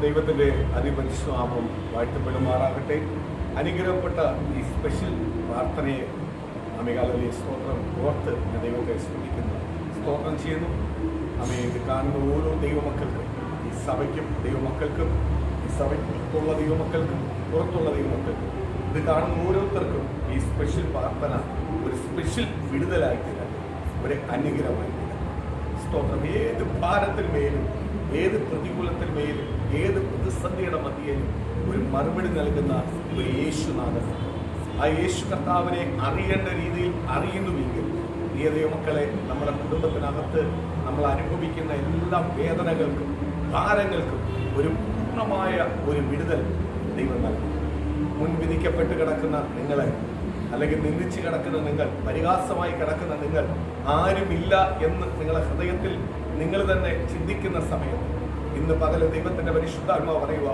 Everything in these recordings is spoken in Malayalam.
ദൈവത്തിൻ്റെ അതിപരിശുനാമം വാഴ്ത്തപ്പെടുമാറാകട്ടെ. അനുഗ്രഹപ്പെട്ട ഈ സ്പെഷ്യൽ പ്രാർത്ഥനയെ അമേകാലയിലെ സ്തോത്രം ഓർത്ത് ഞാൻ ദൈവത്തെ സ്തുതിക്കുന്നു, സ്തോത്രം ചെയ്യുന്നു. ഇത് കാണുന്ന ഓരോ ദൈവമക്കൾക്കും, ഈ സഭയ്ക്കും ദൈവമക്കൾക്കും, ഈ സഭയ്ക്കുള്ള ദൈവമക്കൾക്കും പുറത്തുള്ള ദൈവമക്കൾക്കും, ഇത് കാണുന്ന ഓരോരുത്തർക്കും ഈ സ്പെഷ്യൽ പ്രാർത്ഥന ഒരു സ്പെഷ്യൽ വിടുതലായിട്ടില്ല, ഒരു അനുഗ്രഹമായിട്ടില്ല. സ്തോത്രം. ഏത് ഭാരത്തിന്മേലും, ഏത് പ്രതികൂലത്തിന്മേലും, ഏത് പ്രതിസന്ധിയുടെ മധ്യയിലും ഒരു മറുപടി നൽകുന്ന ഒരു യേശുനാഥൻ, ആ യേശു കർത്താവിനെ അറിയേണ്ട രീതിയിൽ അറിയുന്നുവെങ്കിൽ പ്രിയ ദൈവമക്കളെ, നമ്മുടെ കുടുംബത്തിനകത്ത് നമ്മൾ അനുഭവിക്കുന്ന എല്ലാ വേദനകൾക്കും ഭാരങ്ങൾക്കും ഒരു പൂർണ്ണമായ ഒരു വിടുതൽ ദൈവം നൽകും. മുൻവിധിക്കപ്പെട്ട് കിടക്കുന്ന നിങ്ങളെ, അല്ലെങ്കിൽ നിന്ദിച്ച് കിടക്കുന്ന നിങ്ങൾ, പരിഹാസമായി കിടക്കുന്ന നിങ്ങൾ, ആരുമില്ല എന്ന് നിങ്ങളുടെ ഹൃദയത്തിൽ നിങ്ങൾ തന്നെ ചിന്തിക്കുന്ന സമയത്ത് ഇന്ന് പകല് ദൈവത്തിന്റെ പരിശുദ്ധാത്മാവ് പറയുക,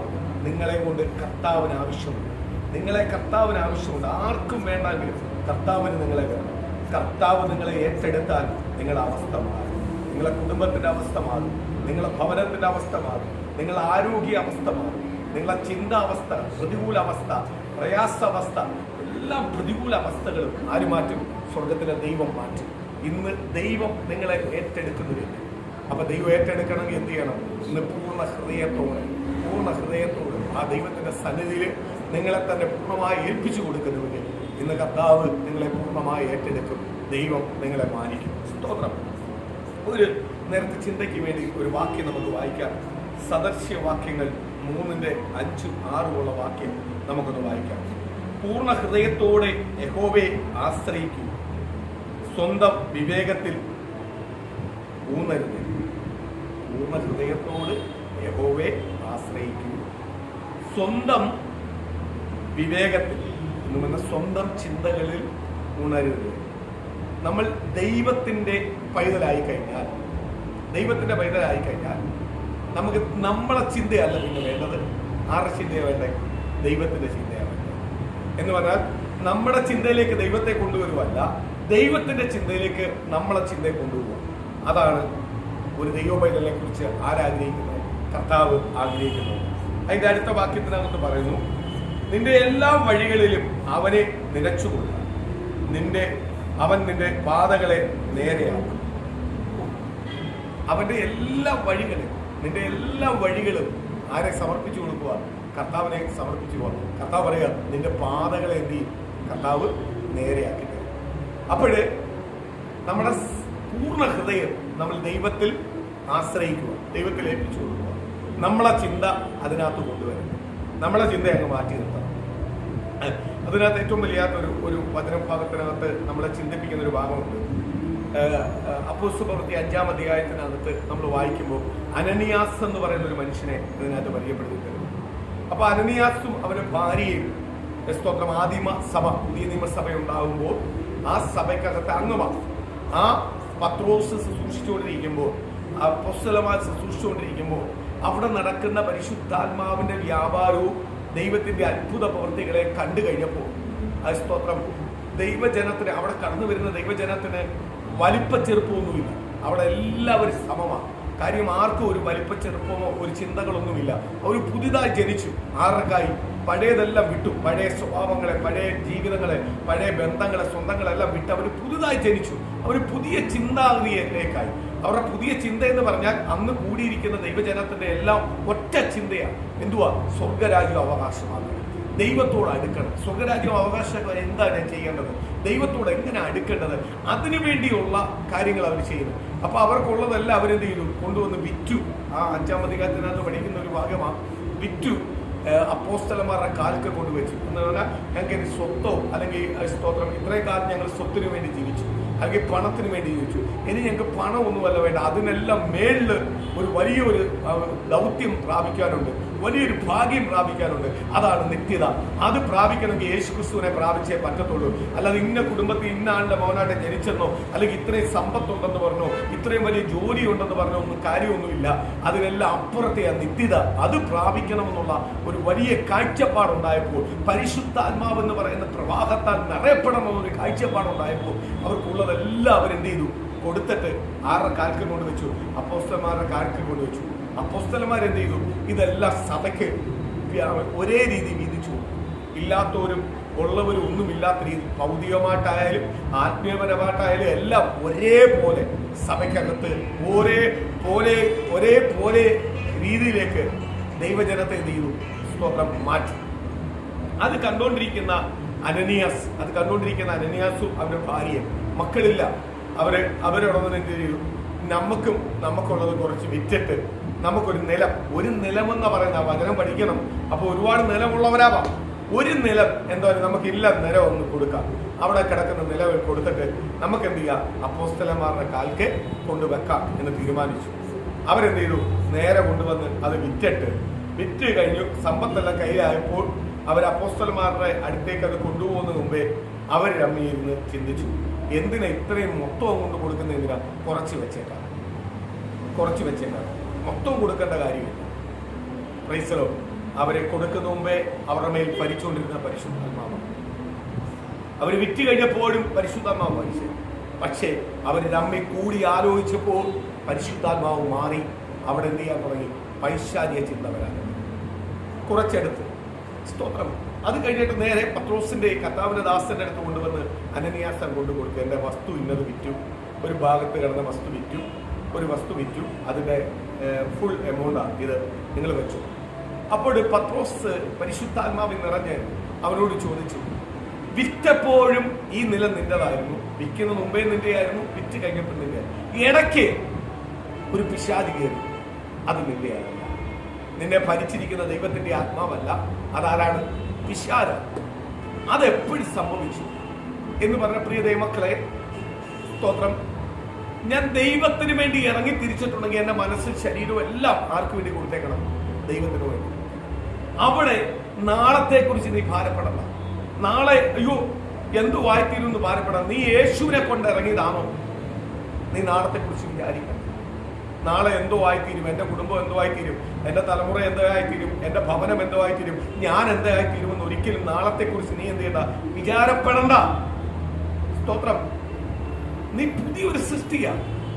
നിങ്ങളെ കൊണ്ട് കർത്താവിന് ആവശ്യമുണ്ട്. നിങ്ങളെ കർത്താവിന് ആവശ്യമുണ്ട്. ആർക്കും വേണ്ടെങ്കിലും കർത്താവിന് നിങ്ങളെ വേണം. കർത്താവ് നിങ്ങളെ ഏറ്റെടുത്താൽ നിങ്ങളുടെ അവസ്ഥ മാറും. നിങ്ങളുടെ കുടുംബത്തിന്റെ അവസ്ഥ മാറും. നിങ്ങളുടെ ഭവനത്തിന്റെ അവസ്ഥ മാറും. നിങ്ങളുടെ ആരോഗ്യ അവസ്ഥ മാറും. നിങ്ങളുടെ ചിന്താവസ്ഥ, പ്രതികൂല അവസ്ഥ, പ്രയാസാവസ്ഥ, എല്ലാം പ്രതികൂല അവസ്ഥകളും ആര് മാറ്റും? സ്വർഗത്തിലെ ദൈവം മാറ്റും. ഇന്ന് ദൈവം നിങ്ങളെ ഏറ്റെടുക്കുന്നില്ല. അപ്പൊ ദൈവം ഏറ്റെടുക്കണമെങ്കിൽ എന്ത് ചെയ്യണം? ഇന്ന് പൂർണ്ണ ഹൃദയത്തോടെ ആ ദൈവത്തിന്റെ സന്നിധിയിൽ നിങ്ങളെ തന്നെ പൂർണ്ണമായി ഏൽപ്പിച്ചു കൊടുക്കുന്നുവെങ്കിൽ ഇന്ന് കർത്താവ് നിങ്ങളെ പൂർണ്ണമായി ഏറ്റെടുക്കും. ദൈവം നിങ്ങളെ മാനിക്കും. സ്തോത്രം. ഒരു നേരത്തെ ചിന്തയ്ക്ക് വേണ്ടി ഒരു വാക്യം നമുക്ക് വായിക്കാം. സദൃശ്യവാക്യങ്ങൾ 3:5-6 വാക്യം നമുക്കൊന്ന് വായിക്കാം. പൂർണ്ണ ഹൃദയത്തോടെ യഹോവയെ ആശ്രയിക്കൂ, സ്വന്തം വിവേകത്തിൽ ഊന്നരുത്. പൂർണ്ണ ഹൃദയത്തോട് യഹോവയെ ആശ്രയിക്കൂ, സ്വന്തം വിവേകത്തിൽ എന്ന് പറഞ്ഞാൽ സ്വന്തം ചിന്തകളിൽ ഉണരുത്. നമ്മൾ ദൈവത്തിന്റെ പൈതലായി കഴിഞ്ഞാൽ നമുക്ക് നമ്മളെ ചിന്തയല്ല പിന്നെ വേണ്ടത്. ആരുടെ ചിന്തയാണ് വേണ്ടത്? ദൈവത്തിന്റെ ചിന്തയാണ് വേണ്ടത്. എന്ന് പറഞ്ഞാൽ നമ്മുടെ ചിന്തയിലേക്ക് ദൈവത്തെ കൊണ്ടുവരുവല്ല, ദൈവത്തിന്റെ ചിന്തയിലേക്ക് നമ്മളെ ചിന്തയെ കൊണ്ടുപോകുക. അതാണ് ഒരു ദൈവ പൈതലിനെ കുറിച്ച് ആരാഗ്രഹിക്കുന്നത്? കർത്താവ് ആഗ്രഹിക്കുന്നത്. അതിന്റെ അടുത്ത വാക്യത്തിനകത്ത് പറയുന്നു, നിന്റെ എല്ലാ വഴികളിലും അവനെ നിലച്ചുകൊള്ളുക, അവൻ നിന്റെ പാതകളെ നേരെയാക്കും. അവന്റെ നിന്റെ എല്ലാ വഴികളും ആരെ സമർപ്പിച്ചു കൊടുക്കുക? കർത്താവിനെ സമർപ്പിച്ചു കൊടുക്കുക. കർത്താവ് പറയുക, നിന്റെ പാതകളെ എന്ത് ചെയ്യും? കർത്താവ് നേരെയാക്കി തരും. അപ്പോഴ് നമ്മുടെ പൂർണ്ണ ഹൃദയം നമ്മൾ ദൈവത്തിൽ ആശ്രയിക്കുക, ദൈവത്തിൽ ഏൽപ്പിച്ചു കൊടുക്കുക. നമ്മളെ ചിന്ത അതിനകത്ത് കൊണ്ടുവരും. നമ്മളെ ചിന്ത അങ്ങ് മാറ്റി നിർത്തണം. അതിനകത്ത് ഏറ്റവും വലിയാത്തൊരു വചനഭാഗത്തിനകത്ത് നമ്മളെ ചിന്തിപ്പിക്കുന്ന ഒരു ഭാഗമുണ്ട്. അപ്പോസ്തലപ്രവൃത്തി 5-ാം അധ്യായത്തിനകത്ത് നമ്മൾ വായിക്കുമ്പോൾ അനനിയാസ് എന്ന് പറയുന്ന ഒരു മനുഷ്യനെ ഇതിനകത്ത് പരിചയപ്പെടുത്തിയിട്ടുണ്ട്. അപ്പൊ അനനിയാസും അവന്റെ ഭാര്യയും, സ്തോത്രം, ആദിമ സഭ, പുതിയ നിയമസഭ ഉണ്ടാകുമ്പോൾ ആ സഭയ്ക്കകത്ത് അംഗമാണ്. ആ പത്രോസ് ശുശ്രൂഷിച്ചുകൊണ്ടിരിക്കുമ്പോൾ, അപ്പോസ്തലന്മാർ ശുശ്രൂഷിച്ചുകൊണ്ടിരിക്കുമ്പോൾ അവിടെ നടക്കുന്ന പരിശുദ്ധാത്മാവിന്റെ വ്യാപാരവും ദൈവത്തിന്റെ അത്ഭുത പ്രവൃത്തികളെ കണ്ടു കഴിഞ്ഞപ്പോൾ ആ സ്തോത്രം ദൈവജനത്തിന്, അവിടെ കടന്നു വരുന്ന ദൈവജനത്തിന് വലിപ്പച്ചെറുപ്പമൊന്നുമില്ല. അവിടെ എല്ലാവരും സമമാണ്. കാര്യം ആർക്കും ഒരു വലിപ്പച്ചെറുപ്പമോ ഒരു ചിന്തകളൊന്നുമില്ല. അവർ പുതിയതായി ജനിച്ചു. ആർക്കായി? പഴയതെല്ലാം വിട്ടു. പഴയ സ്വഭാവങ്ങളെ, പഴയ ജീവിതങ്ങളെ, പഴയ ബന്ധങ്ങളെ, സ്വന്തങ്ങളെല്ലാം വിട്ട് അവർ പുതുതായി ജനിച്ചു. അവർ പുതിയ ചിന്താഗതിയിലേക്കായി. അവരുടെ പുതിയ ചിന്ത എന്ന് പറഞ്ഞാൽ അന്ന് കൂടിയിരിക്കുന്ന ദൈവജനത്തിന്റെ എല്ലാം ഒറ്റ ചിന്തയാണ്. എന്തുവാ? സ്വർഗരാജ്യം അവകാശമാക്കണം, ദൈവത്തോട് അടുക്കണം. സ്വർഗരാജ്യം അവകാശം എന്താണ് ചെയ്യേണ്ടത്? ദൈവത്തോട് എങ്ങനെ അടുക്കേണ്ടത്? അതിനു വേണ്ടിയുള്ള കാര്യങ്ങൾ അവർ ചെയ്യുന്നു. അപ്പൊ അവർക്കുള്ളതെല്ലാം അവരെന്ത് ചെയ്തു? കൊണ്ടുവന്ന് വിറ്റു. ആ 5-ാം അധികാരത്തിനകത്ത് പഠിക്കുന്ന ഒരു ഭാഗമാണ്. വിറ്റു അപ്പോസ്തലന്മാരുടെ കാൽക്ക് കൊണ്ടുവച്ചു. എന്ന് പറഞ്ഞാൽ ഞങ്ങൾക്ക് ഇനി സ്വത്തോ അല്ലെങ്കിൽ സ്തോത്രം, ഇത്രയും കാലം ഞങ്ങൾ സ്വത്തിനു വേണ്ടി ജീവിച്ചു, അല്ലെങ്കിൽ പണത്തിന് വേണ്ടി ജീവിച്ചു. ഇനി ഞങ്ങൾക്ക് പണമൊന്നുമല്ല വേണ്ട, അതിനെല്ലാം മേളിൽ ഒരു വലിയൊരു ദൗത്യം പ്രാപിക്കാനുണ്ട്, വലിയൊരു ഭാഗ്യം പ്രാപിക്കാനുണ്ട്. അതാണ് നിത്യത. അത് പ്രാപിക്കണമെങ്കിൽ യേശുക്രിസ്തുവിനെ പ്രാപിച്ചേ പറ്റത്തുള്ളൂ. അല്ലാതെ ഇന്ന കുടുംബത്തിൽ ഇന്ന ആളുടെ മോനായിട്ട് ജനിച്ചെന്നോ, അല്ലെങ്കിൽ ഇത്രയും സമ്പത്തുണ്ടെന്ന് പറഞ്ഞോ, ഇത്രയും വലിയ ജോലി ഉണ്ടെന്ന് പറഞ്ഞോ ഒന്നും കാര്യമൊന്നുമില്ല. അതിനെല്ലാം അപ്പുറത്തെ ആ നിത്യത, അത് പ്രാപിക്കണമെന്നുള്ള ഒരു വലിയ കാഴ്ചപ്പാടുണ്ടായപ്പോൾ, പരിശുദ്ധാത്മാവെന്ന് പറയുന്ന പ്രവാഹത്താൽ നിറയപ്പെടണമെന്നൊരു കാഴ്ചപ്പാടുണ്ടായപ്പോൾ അവർക്കുള്ളതെല്ലാം അവരെന്ത് ചെയ്തു? കൊടുത്തിട്ട് ആരുടെ കാൽക്ക് കൊണ്ടുവച്ചു? അപ്പോസ്തലന്മാരുടെ കാൽക്ക് കൊണ്ടുവച്ചു. അപ്പോസ്തലന്മാരെന്ത് ചെയ്തു? ഇതെല്ലാം സഭയ്ക്ക് ഒരേ രീതി വീതിച്ചു. ഇല്ലാത്തവരും ഉള്ളവരും ഒന്നുമില്ലാത്ത രീതി, ഭൗതികമായിട്ടായാലും ആത്മീയപരമായിട്ടായാലും എല്ലാം ഒരേപോലെ സഭയ്ക്കകത്ത് ഒരേപോലെ രീതിയിലേക്ക് ദൈവജനത്തെ എന്ത് ചെയ്തു? സ്തോത്രം, മാറ്റി. അത് കണ്ടുകൊണ്ടിരിക്കുന്ന അനനിയാസും അവരുടെ ഭാര്യയും, മക്കളില്ല, അവരോടൊന്നും എന്ത് ചെയ്തു? നമുക്കുള്ളത് കുറച്ച് വിറ്റിട്ട് നമുക്കൊരു നിലമെന്ന് പറയുന്ന വചനം പഠിക്കണം. അപ്പൊ ഒരുപാട് നിലമുള്ളവരാവാം. ഒരു നിലം എന്താ പറയുക, നമുക്കില്ല നിലം ഒന്ന് കൊടുക്കാം. അവിടെ കിടക്കുന്ന നിലം കൊടുത്തിട്ട് നമുക്ക് എന്ത് ചെയ്യാം? അപ്പോസ്തലന്മാരുടെ കാൽക്ക് കൊണ്ടുവെക്കാം എന്ന് തീരുമാനിച്ചു. അവരെന്ത് ചെയ്തു? നേരെ കൊണ്ടുവന്ന് അത് വിറ്റ് കഴിഞ്ഞു. സമ്പത്തെല്ലാം കയ്യിലായപ്പോൾ അവർ അപ്പോസ്തലന്മാരുടെ അടുത്തേക്ക് അത് കൊണ്ടുപോകുന്നതിന് മുമ്പേ അവർ രമ്മിയിരുന്ന് ചിന്തിച്ചു, എന്തിനാ ഇത്രയും മൊത്തം കൊണ്ട് കൊടുക്കുന്ന? എന്തിനാ? കുറച്ച് വെച്ചേക്കാം, മൊത്തം കൊടുക്കേണ്ട കാര്യമില്ല. പ്രൈസലോ. അവരെ കൊടുക്കുന്ന മുമ്പേ അവരുടെ മേൽ ഭരിച്ചുകൊണ്ടിരുന്ന പരിശുദ്ധാത്മാവ്. അവർ വിറ്റ് കഴിഞ്ഞപ്പോഴും പരിശുദ്ധാത്മാവ് ഭരിച്ചു. പക്ഷേ അവർ തമ്മിൽ കൂടി ആലോചിച്ചപ്പോൾ പരിശുദ്ധാത്മാവ് മാറി. അവിടെ എന്ത് ചെയ്യാൻ തുടങ്ങി? പൈശാചിക ചിന്ത വരാൻ കുറച്ചെടുത്ത്. സ്തോത്രം. അത് കഴിഞ്ഞിട്ട് നേരെ പത്രോസിന്റെ, കർത്താവിന്റെ ദാസന്റെ അടുത്ത് കൊണ്ടുവന്ന് അനനിയാസ് കൊണ്ടു കൊടുത്തു. എന്റെ വസ്തു ഇന്നത് വിറ്റു, ഒരു ഭാഗത്ത് കിടന്ന വസ്തു വിറ്റു, അതിന്റെ ഫുൾ എമൗണ്ടാണ് ഇത്, നിങ്ങൾ വെച്ചു. അപ്പോൾ പത്രോസ് പരിശുദ്ധാത്മാവിൽ നിറഞ്ഞ് അവനോട് ചോദിച്ചു, വിറ്റപ്പോഴും ഈ നില നിന്റേതായിരുന്നു, വിൽക്കുന്ന മുമ്പേ നിന്റെയായിരുന്നു, വിറ്റ് കഴിഞ്ഞപ്പോൾ നിന്റെ, ഇടയ്ക്ക് ഒരു പിശാച് കയറി, അത് നിന്റെയായിരുന്നു. നിന്നെ ഭരിച്ചിരിക്കുന്ന ദൈവത്തിന്റെ ആത്മാവല്ല, അതാരാണ്? പിശാച്. അതെപ്പോഴും സംഭവിച്ചു എന്ന് പറഞ്ഞ പ്രിയ ദൈവമക്കളെ, സ്തോത്രം, ഞാൻ ദൈവത്തിന് വേണ്ടി ഇറങ്ങി തിരിച്ചിട്ടുണ്ടെങ്കിൽ എന്റെ മനസ്സും ശരീരവും എല്ലാം ആർക്ക് വേണ്ടി കൊടുത്തേക്കണം? ദൈവത്തിന് വേണ്ടി. അവിടെ നാളത്തെ കുറിച്ച് നീ ഭാരപ്പെടണ്ട. നാളെ അയ്യോ എന്തു വായിത്തീരുമെന്ന് ഭാരപ്പെടാം. നീ യേശുവിനെ കൊണ്ട് ഇറങ്ങിയതാണോ? നീ നാളത്തെ കുറിച്ച് വിചാരിക്കണം. നാളെ എന്തോ ആയിത്തീരും, എന്റെ കുടുംബം എന്തോ ആയിത്തീരും, എന്റെ തലമുറ എന്തോ ആയിത്തീരും, എന്റെ ഭവനം എന്തോ ആയിത്തീരും, ഞാൻ എന്തോ ആയിത്തീരുമെന്ന് ഒരിക്കലും നാളത്തെ കുറിച്ച് നീ എന്ത് ചെയ്യണ്ട? വിചാരപ്പെടണ്ട. സ്തോത്രം. നീ പുതിയൊരു സൃഷ്ടിയാ,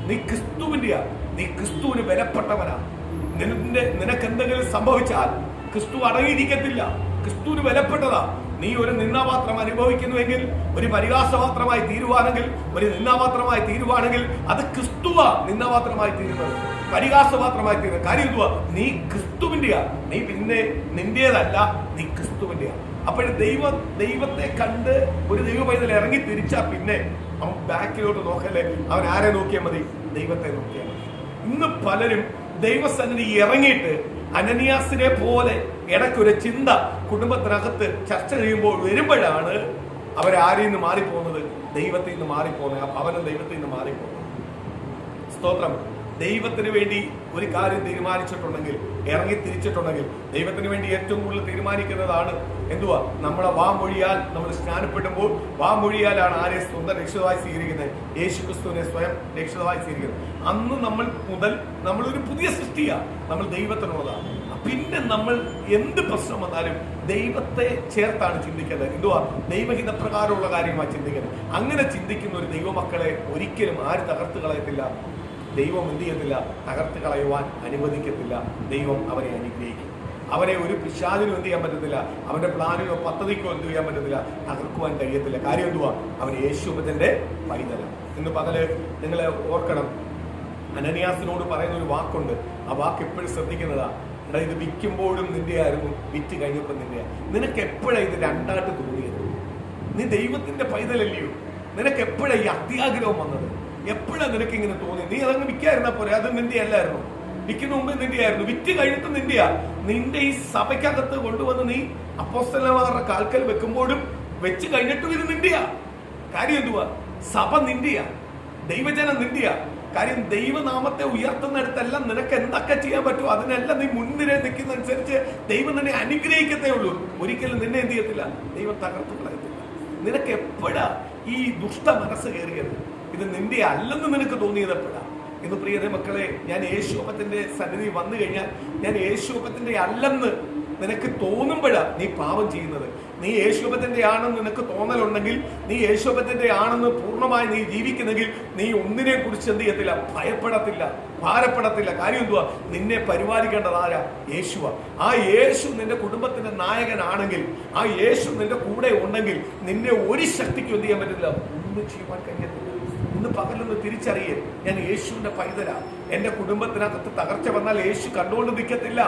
നീ ക്രിസ്തുവിന്റെയാ, നീ ക്രിസ്തുവിന് വിലപ്പെട്ടവനാ. നിനക്ക് എന്തെങ്കിലും സംഭവിച്ചാൽ ക്രിസ്തു അടങ്ങിയിരിക്കത്തില്ല. ക്രിസ്തുവിന് വിലപ്പെട്ടതാ. നീ ഒരു നിന്നാപാത്രം അനുഭവിക്കുന്നുവെങ്കിൽ, ഒരു പരിഹാസപാത്രമായി തീരുവാണെങ്കിൽ അത് ക്രിസ്തുവാ നിന്നാപാത്രമായി തീരുന്നത്, പരിഹാസപാത്രമായി തീരുന്നത്. കാര്യം എന്തുവാ? നീ ക്രിസ്തുവിന്റെയാ. നീ പിന്നെ നിന്റേതല്ല, നീ ക്രിസ്തുവിന്റെയാ. അപ്പോഴും ദൈവത്തെ കണ്ട് ഒരു ദൈവ പൈതൽ ഇറങ്ങി തിരിച്ചാ പിന്നെ അവൻ ബാക്കിലോട്ട് നോക്കല്ലേ. അവൻ ആരെ നോക്കിയാൽ മതി? ദൈവത്തെ നോക്കിയാൽ മതി. ഇന്ന് പലരും ദൈവസന്നിധി ഇറങ്ങിയിട്ട് അനനിയാസിനെ പോലെ ഇടയ്ക്കൊരു ചിന്ത കുടുംബത്തിനകത്ത് ചർച്ച ചെയ്യുമ്പോൾ വരുമ്പോഴാണ് അവരാരിൽ നിന്ന് മാറിപ്പോകുന്നത്? ദൈവത്തിൽ നിന്ന് മാറിപ്പോകുന്നത്. അവനും ദൈവത്തിൽ നിന്ന് മാറിപ്പോകുന്നത്. സ്തോത്രം. ദൈവത്തിന് വേണ്ടി ഒരു കാര്യം തീരുമാനിച്ചിട്ടുണ്ടെങ്കിൽ, ഇറങ്ങി തിരിച്ചിട്ടുണ്ടെങ്കിൽ, ദൈവത്തിന് വേണ്ടി ഏറ്റവും കൂടുതൽ തീരുമാനിക്കുന്നതാണ് എന്തുവാ? നമ്മളെ വാമൊഴിയാൽ, നമ്മൾ സ്നാനപ്പെടുമ്പോൾ വാമൊഴിയാലാണ് ആരെ സ്വന്തം രക്ഷിതാവായി സ്വീകരിക്കുന്നത്? യേശു ക്രിസ്തുവിനെ സ്വയം രക്ഷിതാവായി സ്വീകരിക്കുന്നത്. അന്ന് നമ്മളൊരു പുതിയ സൃഷ്ടിയാണ്, നമ്മൾ ദൈവത്തിനുള്ളതാണ്. പിന്നെ നമ്മൾ എന്ത് പ്രശ്നം വന്നാലും ദൈവത്തെ ചേർത്താണ് ചിന്തിക്കേണ്ടത്. എന്തുവാ? ദൈവഹിതപ്രകാരമുള്ള കാര്യമാണ് ചിന്തിക്കുന്നത്. അങ്ങനെ ചിന്തിക്കുന്ന ഒരു ദൈവമക്കളെ ഒരിക്കലും ആര് തകർത്ത് കളയത്തില്ല? ദൈവം എന്ത് ചെയ്യത്തില്ല? തകർത്ത് കളയുവാൻ അനുവദിക്കത്തില്ല. ദൈവം അവരെ അനുഗ്രഹിക്കും. അവരെ ഒരു പിശാചിനും എന്ത് ചെയ്യാൻ പറ്റത്തില്ല, അവന്റെ പ്ലാനിനോ പദ്ധതിക്കോ എന്ത് ചെയ്യാൻ പറ്റത്തില്ല, തകർക്കുവാൻ കഴിയത്തില്ല. കാര്യം എന്തുവാ? അവൻ യേശുവിന്റെ പൈതലാണ്. ഇന്ന് പകല് നിങ്ങളെ ഓർക്കണം, അനനിയാസിനോട് പറയുന്ന ഒരു വാക്കുണ്ട്. ആ വാക്ക് എപ്പോഴും ശ്രദ്ധിക്കുന്നതാ. എടാ, ഇത് വിൽക്കുമ്പോഴും നിന്റെ ആയിരുന്നു, വിറ്റ് കഴിഞ്ഞപ്പോൾ നിന്റെ. നിനക്ക് എപ്പോഴാണ് ഇത് രണ്ടായിട്ട് തോന്നിയത്? നീ ദൈവത്തിന്റെ പൈതലല്ലയോ? നിനക്ക് എപ്പോഴാണ് ഈ അത്യാഗ്രഹം വന്നത്? എപ്പോഴാണ് നിനക്ക് ഇങ്ങനെ തോന്നി? നീ അതങ്ങ് വിൽക്കായിരുന്നാ പോരെ, അത് നിന്റെ അല്ലായിരുന്നു. വിൽക്കുന്ന മുമ്പേ നിന്റെ ആയിരുന്നു, വിറ്റ് കഴിഞ്ഞിട്ട് നിന്റെയാ. നിന്റെ ഈ സഭയ്ക്കകത്ത് കൊണ്ടുവന്ന് നീ അപ്പോസ്തലന്മാരുടെ കാൽക്കൽ വെക്കുമ്പോഴും വെച്ച് കഴിഞ്ഞിട്ടും ഇത് നിന്റെയാ. കാര്യം എന്തുവാ? സഭ നിന്റെയാ, ദൈവജനം നിന്റെയാ. കാര്യം ദൈവനാമത്തെ ഉയർത്തുന്നിടത്തെല്ലാം നിനക്ക് എന്തൊക്കെ ചെയ്യാൻ പറ്റുമോ അതിനെല്ലാം നീ മുൻനിര നിൽക്കുന്നതനുസരിച്ച് ദൈവം നിന്നെ അനുഗ്രഹിക്കത്തേ ഉള്ളൂ. ഒരിക്കലും നിന്നെ എന്ത് ചെയ്യത്തില്ല, ദൈവം തകർത്ത് കളയത്തില്ല. നിനക്ക് എപ്പോഴാ ഈ ദുഷ്ട മനസ്സ് കയറിയത്? ഇത് നിന്റെ അല്ലെന്ന് നിനക്ക് തോന്നിയത് എപ്പോഴാ? ഇന്ന് പ്രിയതേ മക്കളെ, ഞാൻ യേശുവപ്പത്തിന്റെ സന്നിധി വന്നു കഴിഞ്ഞാൽ ഞാൻ യേശുവപ്പത്തിന്റെ അല്ലെന്ന് നിനക്ക് തോന്നുമ്പോഴാണ് നീ പാപം ചെയ്യുന്നത്. നീ യേശുവിന്റെ ആണെന്ന് നിനക്ക് തോന്നലുണ്ടെങ്കിൽ, നീ യേശുവിന്റെ ആണെന്ന് പൂർണ്ണമായി നീ ജീവിക്കുന്നെങ്കിൽ, നീ ഒന്നിനെ കുറിച്ച് എന്ത് ചെയ്യത്തില്ല, ഭയപ്പെടത്തില്ല, ഭാരപ്പെടത്തില്ല. കാര്യം എന്തുവാ? നിന്നെ പരിപാലിക്കേണ്ടത് ആരാ? യേശുവാ. ആ യേശു നിന്റെ കുടുംബത്തിന്റെ നായകനാണെങ്കിൽ, ആ യേശു നിന്റെ കൂടെ ഉണ്ടെങ്കിൽ നിന്നെ ഒരു ശക്തിക്കും എന്ത് ചെയ്യാൻ പറ്റില്ല, ഒന്നും ചെയ്യുവാൻ കഴിയത്തില്ല. ഇന്ന് പകലൊന്ന് തിരിച്ചറിയേ, ഞാൻ യേശുവിന്റെ പൈതലാ. എന്റെ കുടുംബത്തിനകത്ത് തകർച്ച വന്നാൽ യേശു കണ്ടുകൊണ്ട് നിൽക്കത്തില്ല.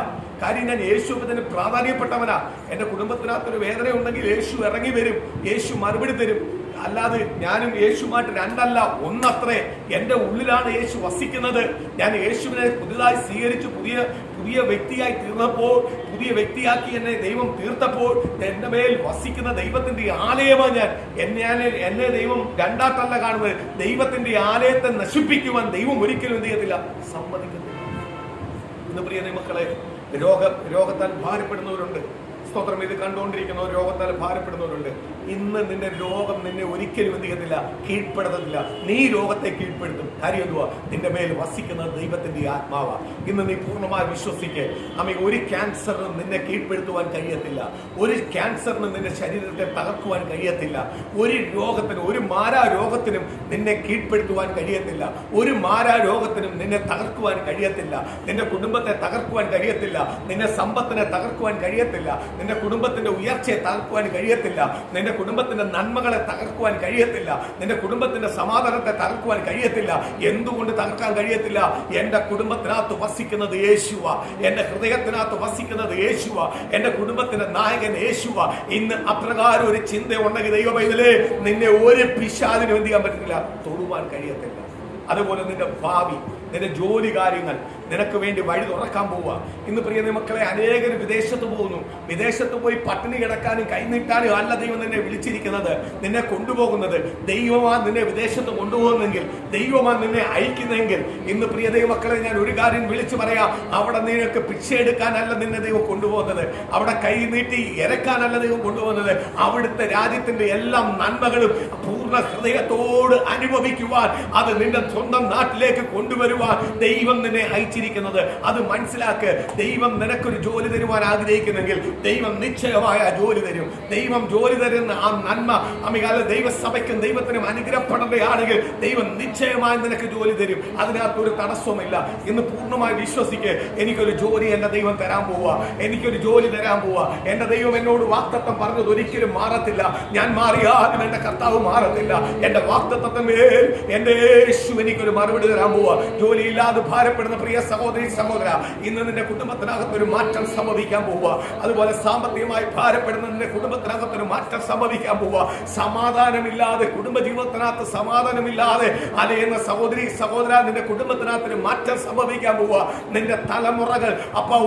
കാര്യം ഞാൻ യേശുവിന് പ്രാധാന്യപ്പെട്ടവനാ. എന്റെ കുടുംബത്തിനകത്തൊരു വേദന ഉണ്ടെങ്കിൽ യേശു ഇറങ്ങി വരും, യേശു മറുപടി തരും. അല്ലാതെ ഞാനും യേശുമായിട്ട് രണ്ടല്ല, ഒന്നത്രേ. എന്റെ ഉള്ളിലാണ് യേശു വസിക്കുന്നത്. ഞാൻ യേശുവിനെ പുതുതായി സ്വീകരിച്ചു, പുതിയ വ്യക്തിയായി തീർന്നപ്പോൾ, പുതിയ വ്യക്തിയാക്കി എന്നെ ദൈവം തീർത്തപ്പോൾ, എന്റെ മേൽ വസിക്കുന്ന ദൈവത്തിന്റെ ആലയമാണ് ഞാൻ. എന്നെ ദൈവം രണ്ടാട്ടല്ല കാണുന്നത്. ദൈവത്തിന്റെ ആലയത്തെ നശിപ്പിക്കുവാൻ ദൈവം ഒരിക്കലും എന്ത് ചെയ്യത്തില്ല, സമ്മതിക്കത്തില്ല. ഇന്ന് പ്രിയ മക്കളെ, രോഗത്താൽ ഭാരപ്പെടുന്നവരുണ്ട്. സ്തോത്രം. ഇത് കണ്ടുകൊണ്ടിരിക്കുന്നവർ രോഗത്താൽ ഭാരപ്പെടുന്നവരുണ്ട്. ഇന്ന് നിന്റെ രോഗം നിന്നെ ഒരിക്കലും എന്ത് ചെയ്യത്തില്ല, കീഴ്പ്പെടുത്തത്തില്ല. നീ രോഗത്തെ കീഴ്പ്പെടുത്തും. കാര്യം എന്തുവാ? നിന്റെ മേൽ വസിക്കുന്ന ദൈവത്തിന്റെ ആത്മാവാ. ഇന്ന് നീ പൂർണ്ണമായി വിശ്വസിക്കേ. ഒരു ക്യാൻസറിനും നിന്നെ കീഴ്പ്പെടുത്തുവാൻ കഴിയത്തില്ല. ഒരു ക്യാൻസറിനും നിന്റെ ശരീരത്തെ തകർക്കുവാൻ കഴിയത്തില്ല. ഒരു രോഗത്തിനും, ഒരു മാരാരോഗത്തിനും നിന്നെ കീഴ്പ്പെടുത്തുവാൻ കഴിയത്തില്ല. ഒരു മാരാരോഗത്തിനും നിന്നെ തകർക്കുവാൻ കഴിയത്തില്ല. നിന്റെ കുടുംബത്തെ തകർക്കുവാൻ കഴിയത്തില്ല. നിന്റെ സമ്പത്തിനെ തകർക്കുവാൻ കഴിയത്തില്ല. നിന്റെ കുടുംബത്തിന്റെ ഉയർച്ചയെ തകർക്കുവാൻ കഴിയത്തില്ല. നിന്റെ കുടുംബത്തിന്റെ നന്മകളെ തകർക്കുവാൻ കഴിയത്തില്ല. നിന്റെ കുടുംബത്തിന്റെ സമാധാനത്തെ തകർക്കുവാൻ കഴിയത്തില്ല. എന്തുകൊണ്ട് തകർക്കാൻ കഴിയത്തില്ല? എന്റെ കുടുംബത്തിനകത്ത് വസിക്കുന്നത് യേശുവ. എന്റെ ഹൃദയത്തിനകത്ത് വസിക്കുന്നത് യേശുവ. എന്റെ കുടുംബത്തിന്റെ നായകൻ യേശുവ. ഇന്ന് അപ്രകാരം ഒരു ചിന്ത ഉണ്ടെങ്കിൽ ദൈവമേ, നിന്നെ ഒരു പിശാചിനും എന്ത് ചെയ്യാൻ പറ്റത്തില്ല, തൊടുവാൻ കഴിയത്തില്ല. അതുപോലെ നിന്റെ ഭാവി, നിന്റെ ജോലി കാര്യങ്ങൾ നിനക്ക് വേണ്ടി വഴി തുറക്കാൻ പോവുക. ഇന്ന് പ്രിയ മക്കളെ, അനേകർ വിദേശത്ത് പോകുന്നു. വിദേശത്ത് പോയി പട്ടിണി കിടക്കാനും കൈനീട്ടാനും അല്ല ദൈവം നിന്നെ വിളിച്ചിരിക്കുന്നത്, നിന്നെ കൊണ്ടുപോകുന്നത്. ദൈവമാ നിന്നെ വിദേശത്ത് കൊണ്ടുപോകുന്നെങ്കിൽ, ദൈവമാ നിന്നെ അയക്കുന്നെങ്കിൽ, ഇന്ന് പ്രിയ ദൈവമക്കളെ, ഞാൻ ഒരു കാര്യം വിളിച്ചു പറയാം. അവിടെ നിനക്ക് ഭിക്ഷ എടുക്കാനല്ല നിന്നെ ദൈവം കൊണ്ടുപോകുന്നത്. അവിടെ കൈ നീട്ടി ഇരക്കാനല്ല ദൈവം കൊണ്ടുപോകുന്നത്. അവിടുത്തെ രാജ്യത്തിന്റെ എല്ലാ നന്മകളും പൂർണ്ണ ഹൃദയത്തോട് അനുഭവിക്കുവാൻ, അത് നിന്റെ സ്വന്തം നാട്ടിലേക്ക് കൊണ്ടുവരുവാൻ ദൈവം നിന്നെ അയച്ചിരിക്കുന്നത്. അത് മനസ്സിലാക്ക്. ദൈവം നിനക്കൊരു ജോലി തരുവാൻ ആഗ്രഹിക്കുന്നെങ്കിൽ ദൈവം നിശ്ചയമായ ജോലി തരും. ദൈവം ജോലി തരുന്ന ആ നന്മ ദൈവസഭയ്ക്കും ദൈവത്തിനും അനുഗ്രഹപ്പെടേണ്ടതാണെങ്കിൽ ദൈവം നിശ്ചയമായി നിനക്ക് ജോലി തരും. അതിനകത്തൊരു തടസ്സമില്ല. ഇന്ന് പൂർണ്ണമായി വിശ്വസിക്ക്. എനിക്കൊരു ജോലി എന്റെ ദൈവം തരാൻ പോവുക. എനിക്കൊരു ജോലി തരാൻ പോവുക. എന്റെ ദൈവം എന്നോട് വാഗ്ദത്തം പറഞ്ഞത് ഒരിക്കലും മാറത്തില്ല. ഞാൻ മാറിയാലും എന്റെ കർത്താവ് മാറത്തില്ല. എന്റെ വാഗ്ദത്തത്തിന്മേൽ എന്റെ യേശു എനിക്കൊരു മറുപടി തരാൻ പോവുക. ജോലിയില്ലാതെ ഭാരപ്പെടുന്ന പ്രിയ സഹോദരി സഹോദര, ഇന്ന് നിന്റെ കുടുംബത്തിനകത്ത് ഒരു മാറ്റം സംഭവിക്കാൻ പോവുക. അതുപോലെ സാമ്പത്തികമായി ഭാരപ്പെടുന്ന നിന്റെ കുടുംബത്തിനകത്ത് ഒരു മാറ്റം സംഭവിക്കാൻ പോവുക. സമാധാനമില്ലാതെ, കുടുംബജീവിതത്തിനകത്ത് സമാധാനമില്ലാതെ അലയുന്ന സഹോദരി സഹോദര, നിന്റെ കുടുംബത്തിനകത്ത് ഒരു മാറ്റം സംഭവിക്കാൻ പോവുക. നിന്റെ തലമുറകൾ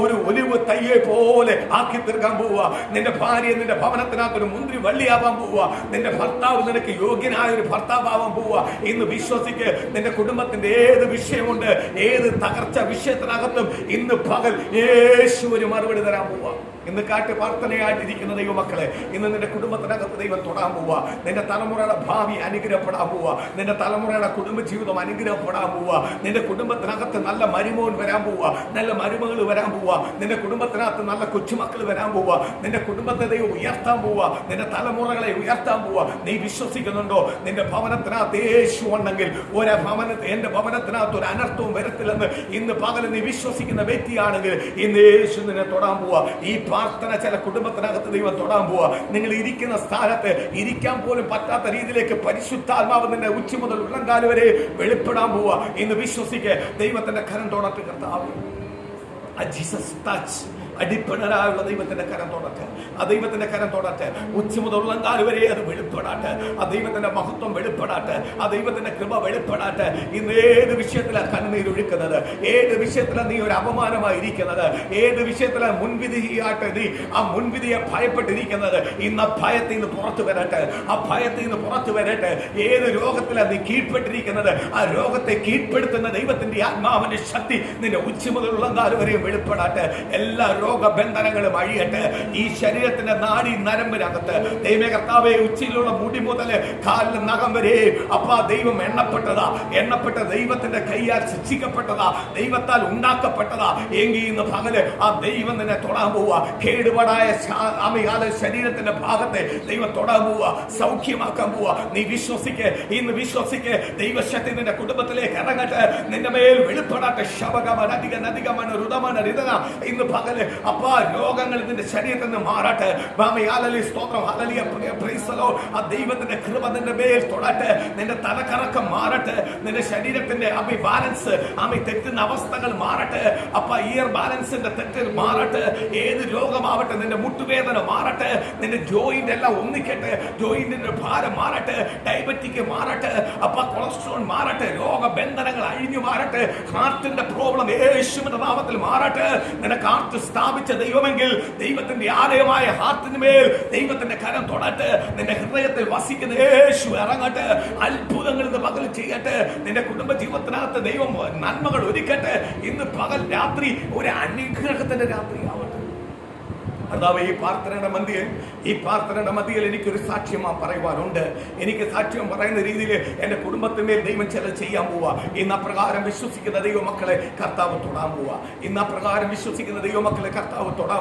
ഒരു ഒലിവ് തയ്യെ പോലെ ആക്കി തീർക്കാൻ പോവുക. നിന്റെ ഭാര്യ നിന്റെ ഭവനത്തിനകത്ത് ഒരു മുന്തിരി വള്ളിയാവാൻ പോവുക. നിന്റെ ഭർത്താവ് നിനക്ക് യോഗ്യനായ ഒരു ഭർത്താവാൻ പോവുക. ഇന്ന് വിശ്വസിക്ക്. നിന്റെ കുടുംബത്തിന്റെ ഏത് വിഷയമുണ്ട്, ഏത് തകർച്ച വിഷയത്തിനകത്തും ഇന്ന് പകൽ യേശു ഒരു മറുപടി തരാൻ പോവുക. ഇന്ന് കാറ്റ് പ്രാർത്ഥനയായിട്ടിരിക്കുന്ന ദൈവമക്കളെ, ഇന്ന് നിന്റെ കുടുംബത്തിനകത്ത് ദൈവം തൊടാൻ പോവുക. നിന്റെ തലമുറയുടെ ഭാവി അനുഗ്രഹപ്പെടാൻ പോവുക. നിന്റെ തലമുറയുടെ കുടുംബജീവിതം അനുഗ്രഹപ്പെടാൻ പോവുക. നിന്റെ കുടുംബത്തിനകത്ത് നല്ല മരുമോൻ വരാൻ പോവുക, നല്ല മരുമകൾ വരാൻ പോവുക. നിന്റെ കുടുംബത്തിനകത്ത് നല്ല കൊച്ചുമക്കൾ വരാൻ പോവുക. നിന്റെ കുടുംബത്തെ ദൈവം ഉയർത്താൻ പോവുക. നിന്റെ തലമുറകളെ ഉയർത്താൻ പോവുക. നീ വിശ്വസിക്കുന്നുണ്ടോ? നിന്റെ ഭവനത്തിനകത്ത് യേശു ഉണ്ടെങ്കിൽ എന്റെ ഭവനത്തിനകത്ത് ഒരു അനർത്ഥവും വരത്തില്ലെന്ന് ഇന്ന് പകൽ നീ വിശ്വസിക്കുന്ന വ്യക്തിയാണെങ്കിൽ ഇന്ന് യേശു നിന്നെ തൊടാൻ പോവുക. ഈ പ്രാർത്ഥന ചില കുടുംബത്തിനകത്ത് ദൈവം തൊടാൻ പോവുക. നിങ്ങൾ ഇരിക്കുന്ന സ്ഥാനത്ത് ഇരിക്കാൻ പോലും പറ്റാത്ത രീതിയിലേക്ക് പരിശുദ്ധാത്മാവ് നിന്റെ ഉച്ച മുതൽ ഉള്ളംകാല് വരെ വെളിപ്പെടാൻ പോവുക. ഇന്ന് വിശ്വസിക്ക്. ദൈവത്തിന്റെ കരം തൊടട്ടെ കർത്താവ്. Jesus touch. അടിപ്പിണരായുള്ള ദൈവത്തിന്റെ കരം തൊടട്ടെ. ആ ദൈവത്തിന്റെ കരം തൊടട്ടെ. ഉച്ച മുതൽ ഉള്ളംകാല് വരെ അത് വെളിപ്പെടാട്ടെ. ആ ദൈവത്തിന്റെ മഹത്വം വെളിപ്പെടാട്ടെ. ആ ദൈവത്തിന്റെ കൃപ വെളിപ്പെടാട്ടെ. ഇന്ന് ഏത് വിഷയത്തിലാണ് കണ്ണുനീരൊഴുക്കുന്നത്, ഏത് വിഷയത്തിലാണ് നീ ഒരു അപമാനമായിരിക്കുന്നത്, ഏത് വിഷയത്തിലാണ് മുൻവിധിയായിട്ട് നീ ആ മുൻവിധിയെ ഭയപ്പെട്ടിരിക്കുന്നത്, ഇന്ന് ഭയത്തിൽ നിന്ന് പുറത്തു വരട്ടെ. ആ ഭയത്തിൽ നിന്ന് പുറത്തു വരട്ടെ. ഏത് രോഗത്തിലാണ് നീ കീഴ്പ്പെട്ടിരിക്കുന്നത്, ആ രോഗത്തെ കീഴ്പ്പെടുത്തുന്ന ദൈവത്തിന്റെ ആത്മാവിന്റെ ശക്തി നിന്റെ ഉച്ച മുതൽ ഉള്ളംകാല് വരെ വെളിപ്പെടാട്ടെ. എല്ലാ രോഗബന്ധനങ്ങൾ വഴിയട്ടെ. ഈ ശരീരത്തിന്റെ നാഡി നരമ്പിനകത്ത് ദൈവമേ കർത്താവേ, ഉച്ചയിലുള്ള മുടി മുതൽ കാലിന് നഖം വരെ അപ്പാ ദൈവം എണ്ണപ്പെട്ട ദൈവത്തിന്റെ കൈയാൽ ശിക്ഷിക്കപ്പെട്ടതാ, ദൈവത്താൽ ഉണ്ടാക്കപ്പെട്ടതാ. എങ്കിൽ ഇന്ന് പകല് ആ ദൈവം നിന്നെ തൊടാൻ പോവുക. കേടുപാടായ ശരീരത്തിന്റെ ഭാഗത്തെ ദൈവം തൊടാൻ പോവുക, സൗഖ്യമാക്കാൻ പോവുക. നീ വിശ്വസിക്ക്, ഇന്ന് വിശ്വസിക്ക്. ദൈവശക്തി നിന്റെ കുടുംബത്തിലേക്ക് ഇറങ്ങട്ടെ, നിന്റെ മേൽ വെളിപ്പെടാട്ടെ. ഇന്ന് പകല് അപ്പാ രോഗങ്ങൾ നിന്റെ ശരീരത്തിൽ നിന്ന് മാറട്ടെ. സ്തോത്രം, ആ ദൈവത്തിന്റെ കൃപ നിന്റെ മേൽ തൊടട്ടെ. നിന്റെ തലക്കറക്കം മാറട്ടെ, നിന്റെ ശരീരത്തിന്റെ ബാലൻസ് തെറ്റുന്ന അവസ്ഥകൾ മാറട്ടെ. അപ്പ ഇയർ ബാലൻസിന്റെ തെറ്റ് മാറട്ടെ. ഏത് രോഗമാവട്ടെ, നിന്റെ മുട്ടുവേദന മാറട്ടെ, നിന്റെ ജോയിന്റ് എല്ലാം ഒന്നിക്കട്ടെ, ജോയിന്റിന്റെ ഭാരം മാറട്ടെ, ഡയബറ്റിക് മാറട്ടെ, അപ്പ കൊളസ്ട്രോൾ മാറട്ടെ, രോഗബന്ധനങ്ങൾ അഴിഞ്ഞു മാറട്ടെ, ഹാർട്ടിന്റെ പ്രോബ്ലം യേശുവിന്റെ നാമത്തിൽ മാറട്ടെ. നിനക്ക് ഹാർട്ട് സ്ഥാപിച്ച ദൈവമെങ്കിൽ ദൈവത്തിന്റെ ആലയമായ ഹാർട്ടിന് മേൽ ദൈവത്തിന്റെ കരം തൊടട്ടെ. നിന്റെ ഹൃദയത്തിൽ വസിക്കുന്ന യേശു ഇറങ്ങട്ടെ, അത്ഭുതങ്ങൾ ഇന്ന് പകൽ ചെയ്യട്ടെ. നിന്റെ കുടുംബ ജീവിതത്തിനകത്ത് ദൈവം നന്മകൾ ഒരുക്കട്ടെ. ഇന്ന് പകൽ രാത്രി ഒരു അനുഗ്രഹത്തിന്റെ രാത്രിയാവട്ടെ. അതാവ് ഈ പ്രാർത്ഥനയുടെ മധ്യയിൽ എനിക്കൊരു സാക്ഷ്യം പറയുവാനുണ്ട്. എനിക്ക് സാക്ഷ്യം പറയുന്ന രീതിയിൽ എന്റെ കുടുംബത്തിന്മേൽ ദൈവം ചിലത് ചെയ്യാൻ പോവാ. ഇന്ന് അപ്രകാരം വിശ്വസിക്കുന്ന ദൈവമക്കളെ കർത്താവ് തൊടാൻ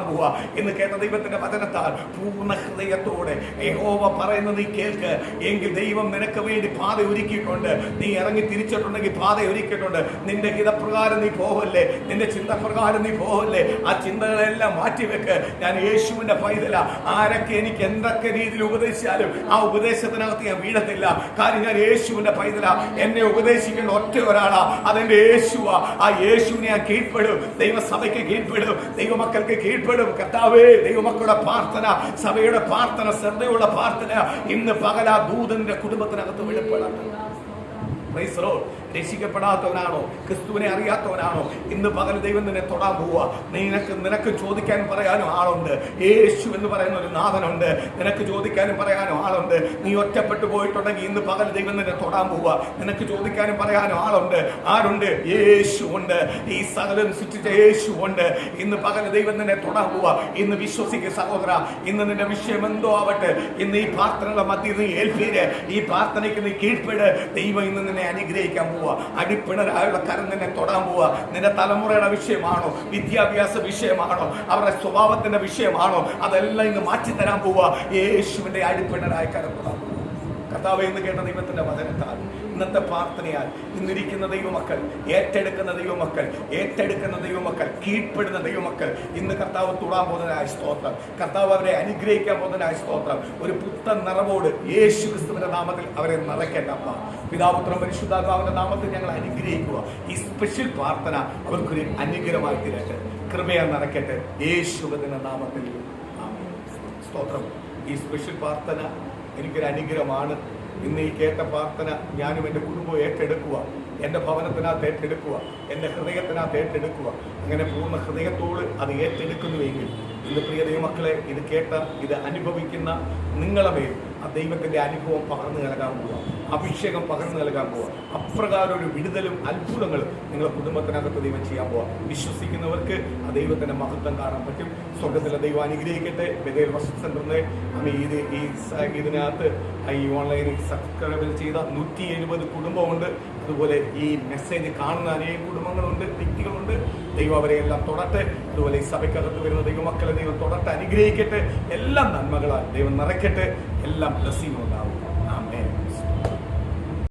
പോവാ. ഇന്ന് കേട്ട ദൈവത്തിന്റെ വചനത്താൽ പൂർണ്ണ ഹൃദയത്തോടെ യഹോവ പറയുന്നത് നീ കേൾക്ക്. എങ്കിൽ ദൈവം നിനക്ക് വേണ്ടി പാത ഒരുക്കിയിട്ടുണ്ട്. നീ ഇറങ്ങി തിരിച്ചിട്ടുണ്ടെങ്കിൽ പാത ഒരുക്കിയിട്ടുണ്ട്. നിന്റെ ഹിതപ്രകാരം നീ പോവല്ലേ, നിന്റെ ചിന്തപ്രകാരം നീ പോവല്ലേ. ആ ചിന്തകളെല്ലാം മാറ്റിവെക്ക്. ഞാൻ യേശുവിന്റെ പൈതല. ആരൊക്കെ എനിക്ക് എന്തൊക്കെ രീതിയിൽ ഉപദേശിച്ചാലും ആ ഉപദേശത്തിനകത്ത് ഞാൻ വീഴത്തില്ല. കാര്യം ഞാൻ യേശുവിന്റെ പൈതല. എന്നെ ഉപദേശിക്കേണ്ട ഒറ്റ ഒരാളാ, അതെന്റെ യേശുവാ. ആ യേശുവിനെ ഞാൻ കീഴ്പ്പെടും. ദൈവസഭയ്ക്ക് കീഴ്പ്പെടും, ദൈവമക്കൾക്ക് കീഴ്പ്പെടും. കർത്താവേ, ദൈവമക്കളുടെ പ്രാർത്ഥന, സഭയുടെ പ്രാർത്ഥന, ശ്രദ്ധയുള്ള പ്രാർത്ഥന ഇന്ന് പകലാ ദൂതന്റെ കുടുംബത്തിനകത്ത് വെളിപ്പെടട്ടെ. രക്ഷിക്കപ്പെടാത്തവനാണോ, ക്രിസ്തുവിനെ അറിയാത്തവനാണോ, ഇന്ന് പകൽ ദൈവം നിന്നെ തൊടാൻ പോവുക. നിനക്ക് ചോദിക്കാനും പറയാനും ആളുണ്ട്. യേശു എന്ന് പറയുന്ന ഒരു നാഥനുണ്ട്. നിനക്ക് ചോദിക്കാനും പറയാനും ആളുണ്ട്. നീ ഒറ്റപ്പെട്ടു പോയിട്ടുണ്ടെങ്കിൽ ഇന്ന് പകൽ ദൈവം നിന്നെ തൊടാൻ പോവുക. നിനക്ക് ചോദിക്കാനും പറയാനും ആളുണ്ട്. ആരുണ്ട്? യേശു ഉണ്ട്. ഈ സകലം സൃഷ്ടിച്ച യേശു ഉണ്ട്. ഇന്ന് പകൽ ദൈവം നിന്നെ തൊടാൻ പോവുക. ഇന്ന് വിശ്വസിക്കുക സഹോദര. ഇന്ന് നിന്റെ വിഷയം എന്തോ ആവട്ടെ, ഇന്ന് ഈ പ്രാർത്ഥനയുടെ മധ്യ നീ ഏൽപ്പീര്. ഈ പ്രാർത്ഥനയ്ക്ക് നീ കീഴ്പ്പെട്. ദൈവം ഇന്ന് നിന്നെ അനുഗ്രഹിക്കാൻ പോവുക. അടിപ്പിണരായുള്ള കരം നിന്നെ തൊടാൻ പോവുക. നിന്റെ തലമുറയുടെ വിഷയമാണോ, വിദ്യാഭ്യാസ വിഷയമാണോ, അവരുടെ സ്വഭാവത്തിന്റെ വിഷയമാണോ, അതെല്ലാം ഇന്ന് മാറ്റിത്തരാൻ പോവുക. യേശുവിന്റെ അടിപ്പിണരായ കരം തൊടാൻ പോവുക. കർത്താവേ, ഇന്ന് കേട്ട ദൈവത്തിന്റെ വചനത്താൽ, ഇന്നത്തെ പ്രാർത്ഥനയാൽ ഇന്നിരിക്കുന്ന ദൈവമക്കൾ, ഏറ്റെടുക്കുന്ന ദൈവമക്കൾ, കീഴ്പ്പെടുന്ന ദൈവമക്കൾ ഇന്ന് കർത്താവ് തൊടാൻ പോകുന്നതിനായ സ്തോത്രം. കർത്താവ് അവരെ അനുഗ്രഹിക്കാൻ പോകുന്നതിനായ സ്തോത്രം. ഒരു പുത്തൻ നിറവോട് യേശു ക്രിസ്തുവിന്റെ നാമത്തിൽ അവരെ നിറയ്ക്കട്ടെ. അപ്പ പിതാപുത്രൻ പരിശുദ്ധാത്മാവിന്റെ നാമത്തിൽ ഞങ്ങൾ അനുഗ്രഹിക്കുക. ഈ സ്പെഷ്യൽ പ്രാർത്ഥന അവർക്കൊരു അനുഗ്രഹമായി തീരട്ടെ, കൃപയാൽ നിറയ്ക്കട്ടെ. യേശുവിന്റെ നാമത്തിൽ സ്തോത്രം. ഈ സ്പെഷ്യൽ പ്രാർത്ഥന എനിക്കൊരു അനുഗ്രഹമാണ്. ഇന്ന് ഈ കേട്ട പ്രാർത്ഥന ഞാനും എൻ്റെ കുടുംബവും ഏറ്റെടുക്കുക. എൻ്റെ ഭവനത്തിനകത്ത് ഏറ്റെടുക്കുക, എൻ്റെ ഹൃദയത്തിനകത്ത് ഏറ്റെടുക്കുക. അങ്ങനെ പൂർണ്ണ ഹൃദയത്തോട് അത് ഏറ്റെടുക്കുന്നുവെങ്കിൽ ഇന്ന് പ്രിയ ദൈവമക്കളെ, ഇത് കേട്ട, ഇത് അനുഭവിക്കുന്ന നിങ്ങളെ മേൽ ആ ദൈവത്തിൻ്റെ അനുഭവം പകർന്നു നൽകാൻ പോവുക, അഭിഷേകം പകർന്നു നൽകാൻ പോവുക. അപ്രകാരം ഒരു വിടുതലും അത്ഭുതങ്ങളും നിങ്ങളുടെ കുടുംബത്തിനകത്ത് ദൈവം ചെയ്യാൻ പോവുക. വിശ്വസിക്കുന്നവർക്ക് ആ ദൈവത്തിൻ്റെ മഹത്വം കാണാൻ പറ്റും. സ്വർഗത്തിലെ ദൈവം അനുഗ്രഹിക്കട്ടെ. ബഥേൽ വർഷിപ്പ് സെന്ററിന് ഇതിനകത്ത് ഈ ഓൺലൈനിൽ സബ്സ്ക്രൈബ് ചെയ്ത 170 കുടുംബമുണ്ട്. അതുപോലെ ഈ മെസ്സേജ് കാണുന്ന അനേകം കുടുംബങ്ങളുണ്ട്, വ്യക്തികളുണ്ട്. ദൈവം അവരെയെല്ലാം തൊടട്ടെ. അതുപോലെ ഈ സഭയ്ക്കകത്ത് വരുന്ന ദൈവമക്കളെ ദൈവം തൊടട്ടെ, അനുഗ്രഹിക്കട്ടെ. എല്ലാം നന്മകളാൽ ദൈവം നിറയ്ക്കട്ടെ. എല്ലാം ബ്ലെസ്സിംഗ് ഉണ്ടാകും.